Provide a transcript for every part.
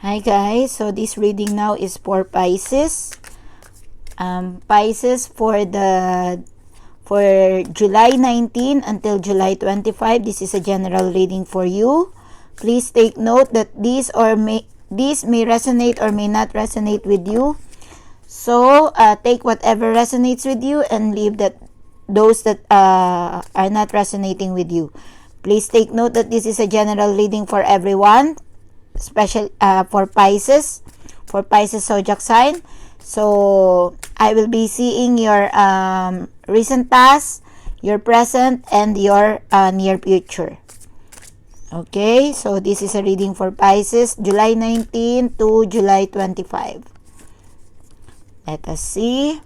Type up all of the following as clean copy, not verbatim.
Hi guys, so this reading now is for Pisces. Pisces for July 19 until July 25. This is a general reading for you. Please take note that these may resonate or may not resonate with you. So take whatever resonates with you and leave those that are not resonating with you. Please take note that this is a general reading for everyone, special for Pisces zodiac sign. So I will be seeing your recent past, your present, and your near future. Okay, so this is a reading for Pisces, July 19 to July 25. Let us see.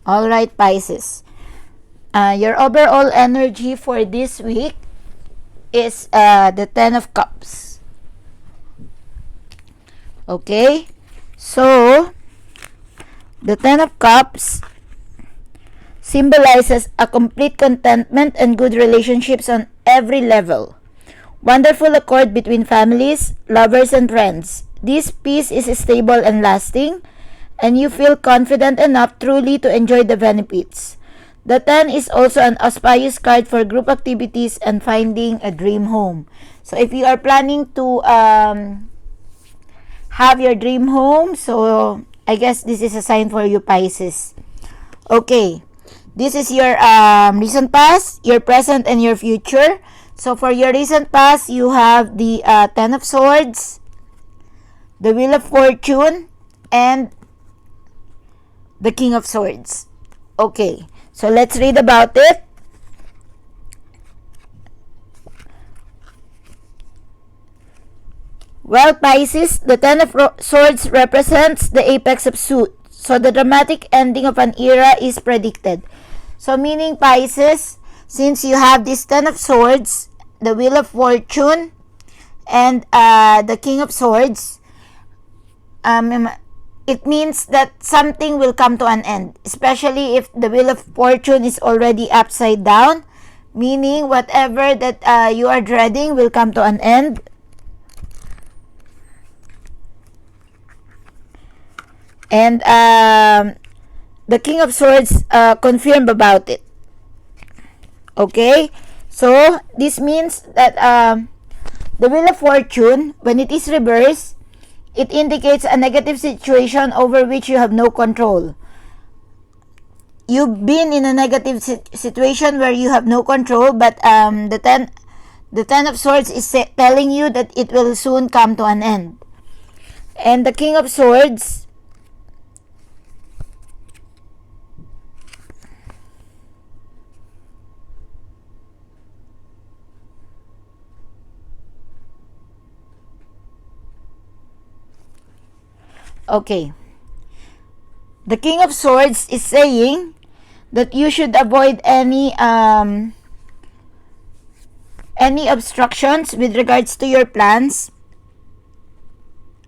All right, Pisces. Your overall energy for this week is the Ten of Cups. Okay? So, the Ten of Cups symbolizes a complete contentment and good relationships on every level. Wonderful accord between families, lovers, and friends. This peace is stable and lasting, and you feel confident enough truly to enjoy the benefits. The 10 is also an auspicious card for group activities and finding a dream home. So if you are planning to have your dream home, so I guess this is a sign for you, Pisces. Okay, this is your recent past, your present, and your future. So for your recent past, you have the Ten of Swords, the Wheel of Fortune, and the King of Swords. Okay, so let's read about it. Well, Pisces, the Ten of Swords represents the apex of suit. So the dramatic ending of an era is predicted. So meaning, Pisces, since you have this Ten of Swords, the Wheel of Fortune, and the King of Swords, it means that something will come to an end, especially if the Wheel of Fortune is already upside down, meaning whatever that you are dreading will come to an end. And the King of Swords confirmed about it. Okay, so this means that the Wheel of Fortune, when it is reversed, it indicates a negative situation over which you have no control. You've been in a negative situation where you have no control, but the Ten of Swords is telling you that it will soon come to an end. And the King of Swords, okay, the King of Swords is saying that you should avoid any obstructions with regards to your plans.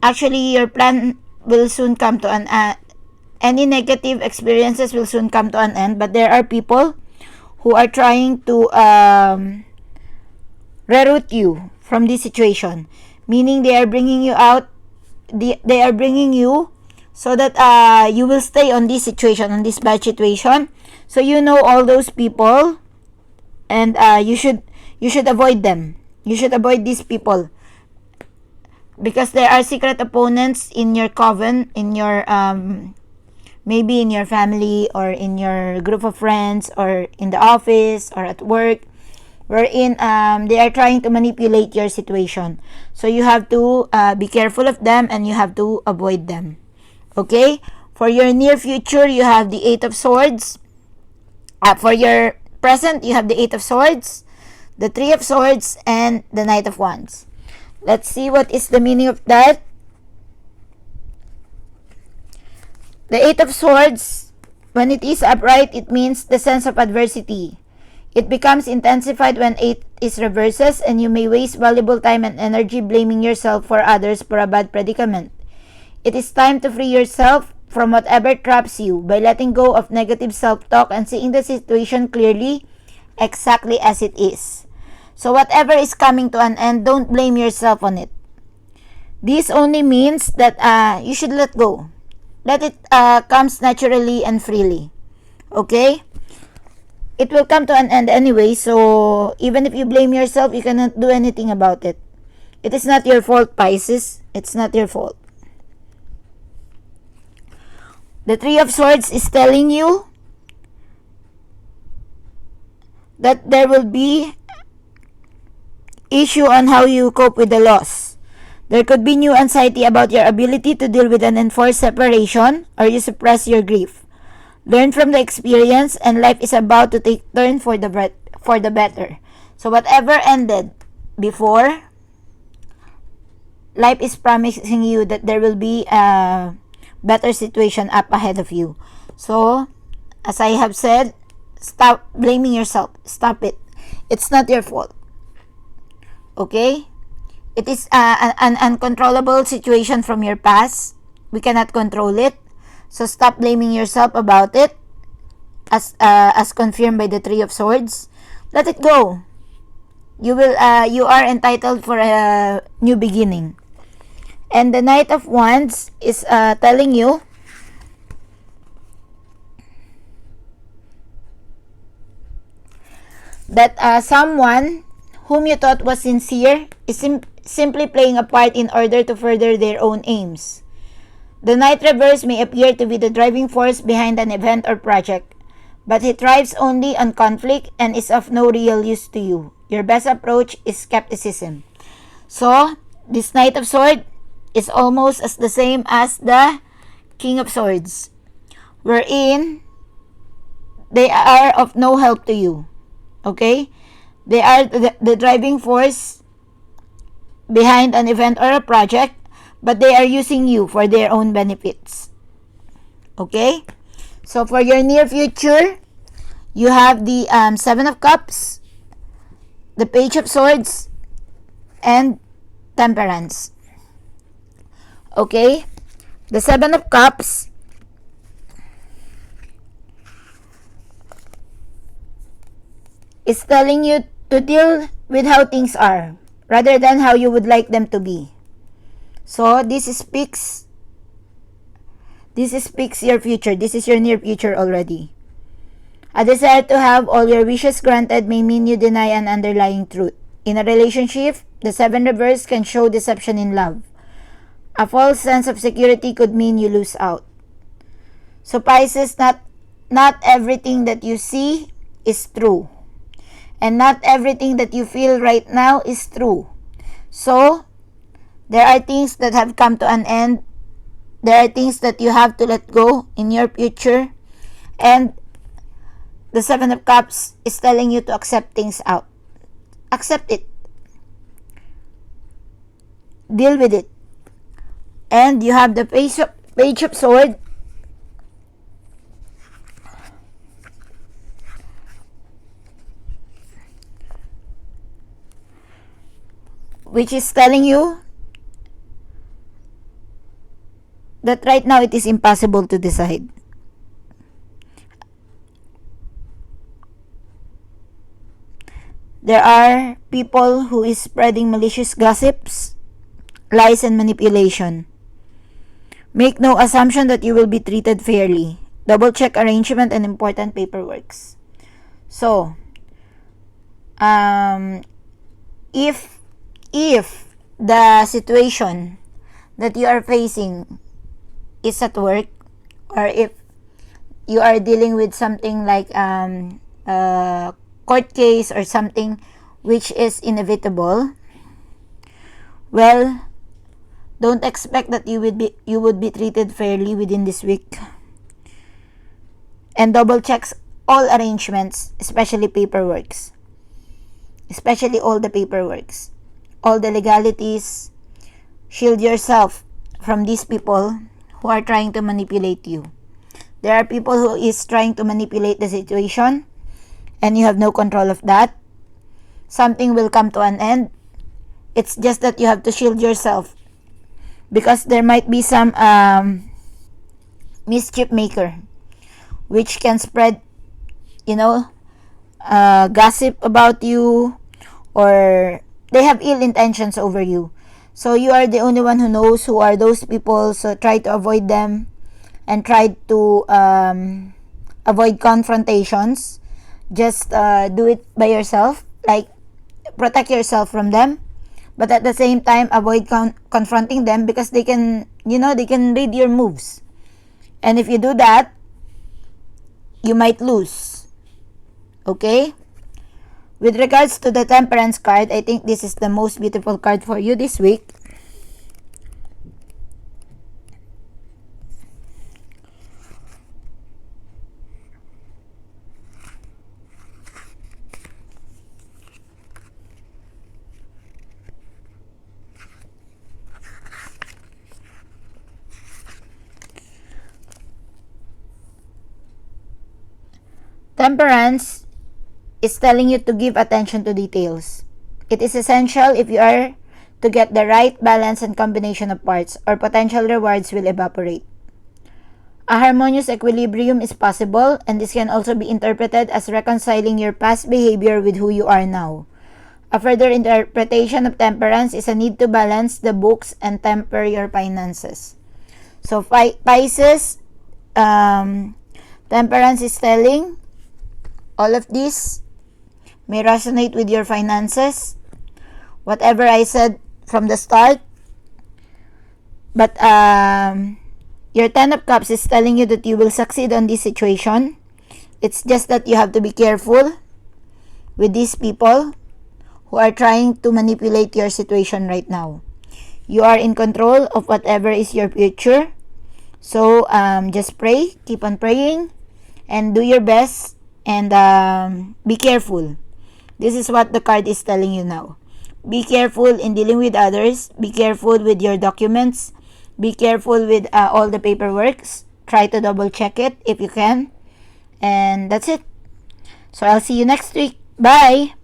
Actually, your plan will soon come to an end. Any negative experiences will soon come to an end, but there are people who are trying to reroute you from this situation, meaning they are bringing you out. They are bringing you so that you will stay on this situation, on this bad situation. So you know all those people, and you should avoid them. You should avoid these people because there are secret opponents in your coven, in your maybe in your family or in your group of friends or in the office or at work, wherein they are trying to manipulate your situation. So you have to be careful of them and you have to avoid them. Okay? For your near future, you have the Eight of Swords. For your present, you have the Eight of Swords, the Three of Swords, and the Knight of Wands. Let's see what is the meaning of that. The Eight of Swords, When it is upright, it means the sense of adversity. It becomes intensified when 8 is reverses, and you may waste valuable time and energy blaming yourself for others for a bad predicament. It is time to free yourself from whatever traps you by letting go of negative self-talk and seeing the situation clearly, exactly as it is. So whatever is coming to an end, don't blame yourself on it. This only means that you should let go. Let it comes naturally and freely. Okay? It will come to an end anyway, so even if you blame yourself, you cannot do anything about it. It is not your fault, Pisces. It's not your fault. The Three of Swords is telling you that there will be issue on how you cope with the loss. There could be new anxiety about your ability to deal with an enforced separation, or you suppress your grief. Learn from the experience, and life is about to take turn for the better. So whatever ended before, life is promising you that there will be a better situation up ahead of you. So, as I have said, stop blaming yourself. Stop it. It's not your fault. Okay? It is an uncontrollable situation from your past. We cannot control it. So stop blaming yourself about it, as confirmed by the Three of Swords. Let it go. You are entitled for a new beginning. And the Knight of Wands is telling you that someone whom you thought was sincere is simply playing a part in order to further their own aims. The Knight reverse may appear to be the driving force behind an event or project, but he thrives only on conflict and is of no real use to you. Your best approach is skepticism. So, this Knight of Swords is almost as the same as the King of Swords, wherein they are of no help to you. Okay? They are the driving force behind an event or a project, but they are using you for their own benefits. Okay? So for your near future, you have the Seven of Cups, the Page of Swords, and Temperance. Okay? The Seven of Cups is telling you to deal with how things are rather than how you would like them to be. So this speaks your future. This is your near future already. A desire to have all your wishes granted may mean you deny an underlying truth. In a relationship, the Seven reverse can show deception in love. A false sense of security could mean you lose out. So Pisces, not everything that you see is true. And not everything that you feel right now is true. So, there are things that have come to an end. There are things that you have to let go in your future. And the Seven of Cups is telling you to accept things out. Accept it. Deal with it. And you have the Page of Swords, which is telling you that right now it is impossible to decide. There are people who is spreading malicious gossips, lies, and manipulation. Make no assumption that you will be treated fairly. Double check arrangement and important paperworks. So, if the situation that you are facing is at work, or if you are dealing with something like court case or something which is inevitable, well, don't expect that you would be treated fairly within this week. And double checks all arrangements, especially paperworks. Especially all the paperworks. All the legalities. Shield yourself from these people who are trying to manipulate you. There are people who is trying to manipulate the situation, and you have no control of that. Something will come to an end. It's just that you have to shield yourself, because there might be some mischief maker which can spread, gossip about you, or they have ill intentions over you. So you are the only one who knows who are those people, so try to avoid them and try to avoid confrontations. Just do it by yourself, like protect yourself from them, but at the same time avoid confronting them, because they can read your moves, and if you do that, you might lose. Okay? With regards to the Temperance card, I think this is the most beautiful card for you this week. Temperance is telling you to give attention to details. It is essential if you are to get the right balance and combination of parts, or potential rewards will evaporate. A harmonious equilibrium is possible, and this can also be interpreted as reconciling your past behavior with who you are now. A further interpretation of temperance is a need to balance the books and temper your finances. So Pisces, temperance is telling all of this may resonate with your finances, whatever I said from the start. But your Ten of Cups is telling you that you will succeed on this situation. It's just that you have to be careful with these people who are trying to manipulate your situation right now. You are in control of whatever is your future. So just pray, keep on praying, and do your best, and be careful. This is what the card is telling you now. Be careful in dealing with others. Be careful with your documents. Be careful with all the paperwork. Try to double check it if you can. And that's it. So I'll see you next week. Bye!